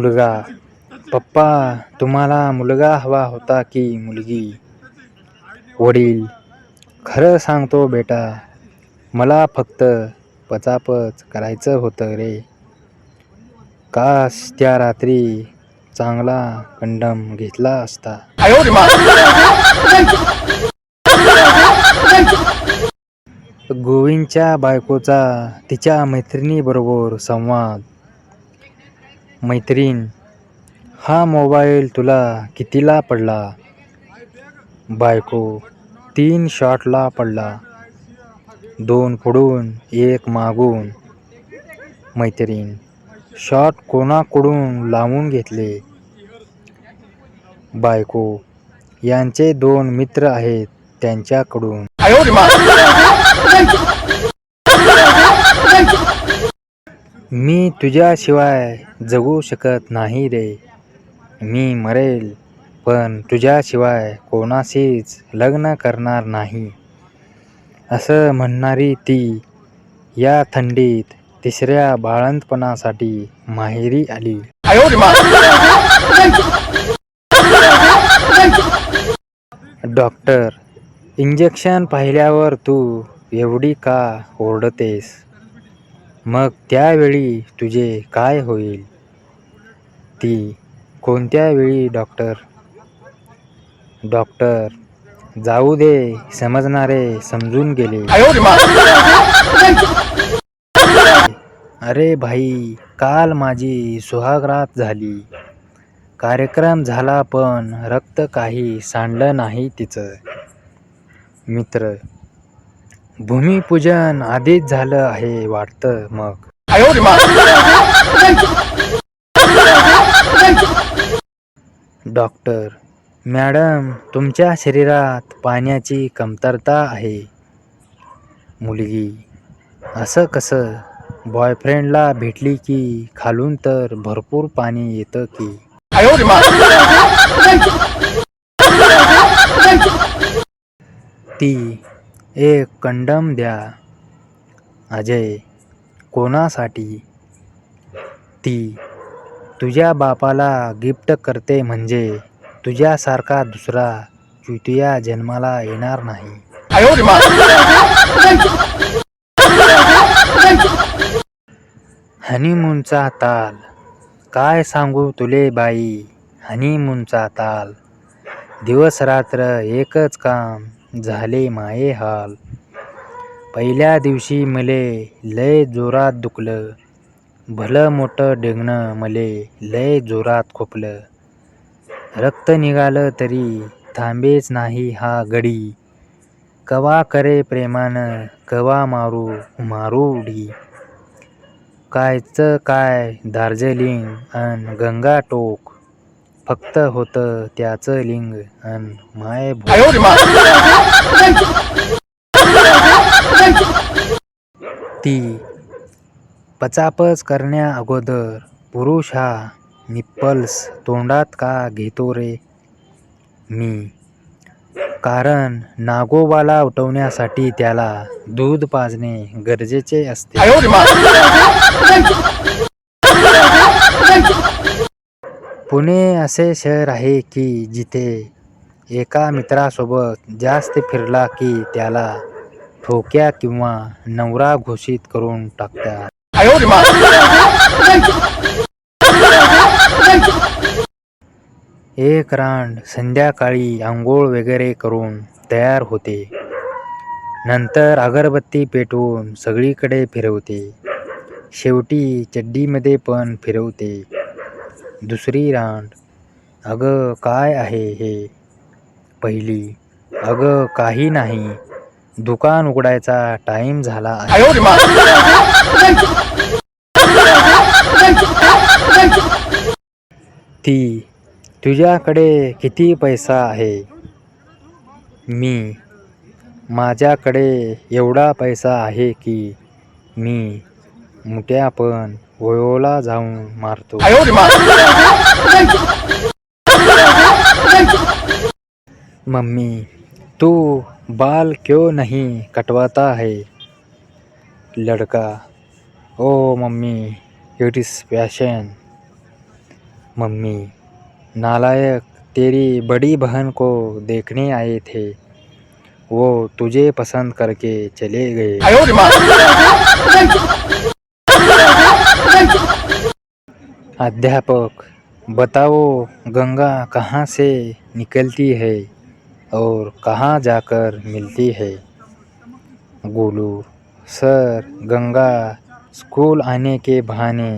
मुलगा. पप्पा, तुम्हाला मुलगा हवा होता की मुलगी? वडील, खरं सांगतो बेटा, मला फक्त पचापच करायचं होतं रे. काश त्या रात्री चांगला कंडम घेतला असता. गोविंदच्या बायकोचा तिच्या मैत्रिणीबरोबर संवाद. मैत्रीण, हा मोबाईल तुला कितीला पडला? बायको, 3 शॉटला पडला. 2 पुढून 1 मागून. मैत्रीण, शॉट कोणाकडून लावून घेतले? बायको, यांचे 2 मित्र आहेत त्यांच्याकडून. मी तुझ्याशिवाय जगू शकत नाही रे. मी मरेल पण तुझ्याशिवाय कोणाशीच लग्न करणार नाही, असं म्हणणारी ती या थंडीत 3ऱ्या बाळंतपणासाठी माहेरी आली. डॉक्टर, इंजेक्शन पाहिल्यावर तू एवढी का ओरडतेस? मग त्यावेळी तुझे काय होईल? ती, कोणत्या वेळी डॉक्टर? डॉक्टर, जाऊ दे, समजणारे समजून गेले. अरे भाई, काल माझी सुहागरात झाली. कार्यक्रम झाला पण रक्त काही सांडलं नाही तिचं. मित्र, भूमिपूजन आधीच झालं आहे वाटतं मग. डॉक्टर, मॅडम, तुमच्या शरीरात पाण्याची कमतरता आहे. मुलगी, असं कसं? बॉयफ्रेंडला भेटली की खालून तर भरपूर पाणी येतं की. ती, एक कंडम द्या. अजय, कोणासाठी? ती, तुझ्या बापाला गिफ्ट करते म्हणजे तुझ्यासारखा दुसरा चुतिया जन्माला येणार नाही. हनीमूनचा ताल, काय सांगू तुले बाई, हनीमूनचा ताल. दिवस रात्र एकच काम, झाले माये हाल. पहिल्या दिवशी मले लय जोरात दुखलं. भलं मोठं डेंगणं मले लय जोरात खोपलं. रक्त निघालं तरी थांबेच नाही हा गडी. कवा करे प्रेमानं, कवा मारू मारू उडी. कायचं काय दार्जिलिंग अन गंगाटोक, फक्त होतं त्याचं लिंग अन माय ती, पचापच करण्या अगोदर पुरुष हा निप्पल्स तोंडात का घेतो रे? मी, कारण नागोबाला उठवण्यासाठी त्याला दूध पाजणे गरजेचे असते. पुणे असे शहर आहे की जिथे एका मित्रासोबत जास्त फिरला की त्याला ठोक्या किंवा नवरा घोषित करून टाकतात. एक रांड संध्याकाळी आंघोळ वगैरे करून तयार होते. नंतर अगरबत्ती पेटवून सगळीकडे फिरवते. शेवटी चड्डीमध्ये पण फिरवते. दुसरी रांड, अगं काय आहे हे? पहिली, अगं काही नाही, दुकान उघडायचा टाइम झाला आहे. ती, तुझ्याकडे किती पैसा आहे? मी, माझ्याकडे एवढा पैसा आहे की मी मुठ्या पण वयोला जाऊन मारतो. मम्मी, तू बाल क्यों नहीं कटवाता है? लड़का, ओ mummy, it is fashion. Mummy, नालायक, तेरी बड़ी बहन को देखने आए थे, वो तुझे पसंद करके चले गए. अध्यापक, बताओ गंगा कहाँ से निकलती है और कहाँ जाकर मिलती है. गोलू, सर, गंगा स्कूल आने के बहाने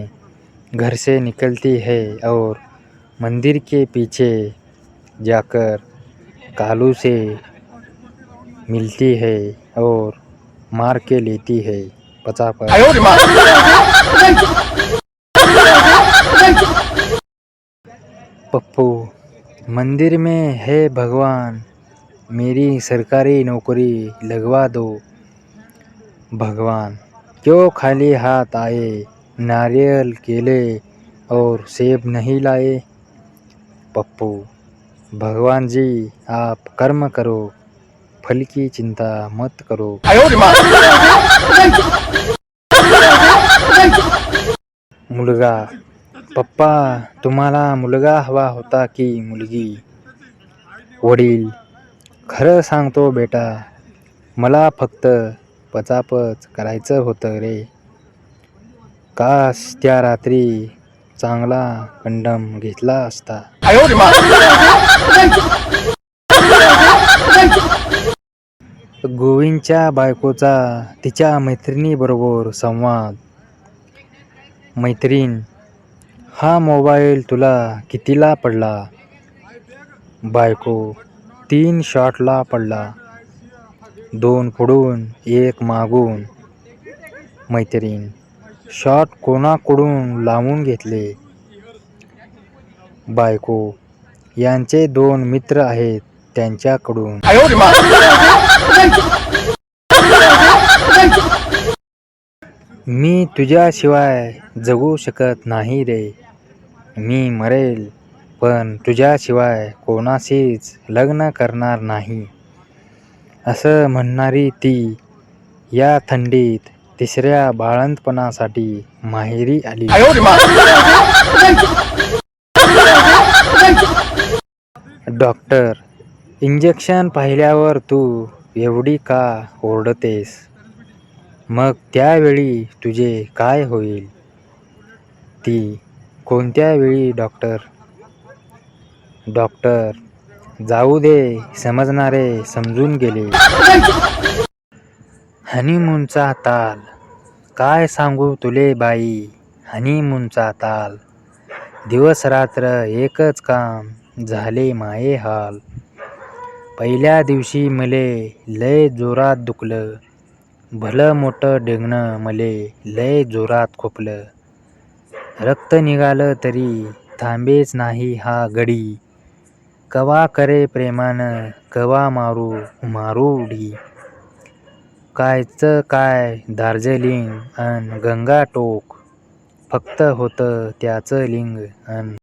घर से निकलती है और मंदिर के पीछे जाकर कालू से मिलती है और मार के लेती है. पचापच. पप्पू, मंदिर में है भगवान, मेरी सरकारी नौकरी लगवा दो. भगवान, क्यों खाली हाथ आए, नारियल, केले और सेब नहीं लाए. पप्पू, भगवान जी, आप कर्म करो, फल की चिंता मत करो. मुलगा, पप्पा, तुम्हाला मुलगा हवा होता की मुलगी. वडील, खरं सांगतो बेटा, मला फक्त पचापच करायचं होतं रे. काश त्या रात्री चांगला कंडम घेतला असता. गोविंदच्या बायकोचा तिच्या मैत्रिणीबरोबर संवाद. मैत्रीण, हा मोबाईल तुला कितीला पडला. बायको, 3 शॉटला पडला, 2 पुढून 1 मागून. मैत्रीण, शॉट कोणाकडून लावून घेतले. बायको, यांचे 2 मित्र आहेत त्यांच्याकडून. मी तुझ्याशिवाय जगू शकत नाही रे. मी मरेल पण तुझ्याशिवाय कोणाशीच लग्न करणार नाही. असं म्हणणारी ती या थंडीत 3ऱ्या बाळंतपणासाठी माहेरी आली. डॉक्टर, इंजेक्शन पाहिल्यावर तू एवढी का ओरडतेस. मग त्यावेळी तुझे काय होईल. ती, कोणत्या वेळी डॉक्टर. डॉक्टर, जाऊ दे, समजणारे समजून गेले. हनीमूनचा ताल, काय सांगू तुले बाई, हनीमूनचा ताल. दिवस रात्र एकच काम, झाले माये हाल. पहिल्या दिवशी मले लय जोरात दुखलं, भलं मोठं डेंगणं मले लय जोरात खोपलं. रक्त निघालं तरी थांबेच नाही हा गडी. कवा करे प्रेमानं, कवा मारू मारू उडी. कायचं काय दार्जिलिंग अन गंगाटोक, फक्त होतं त्याचं लिंग अन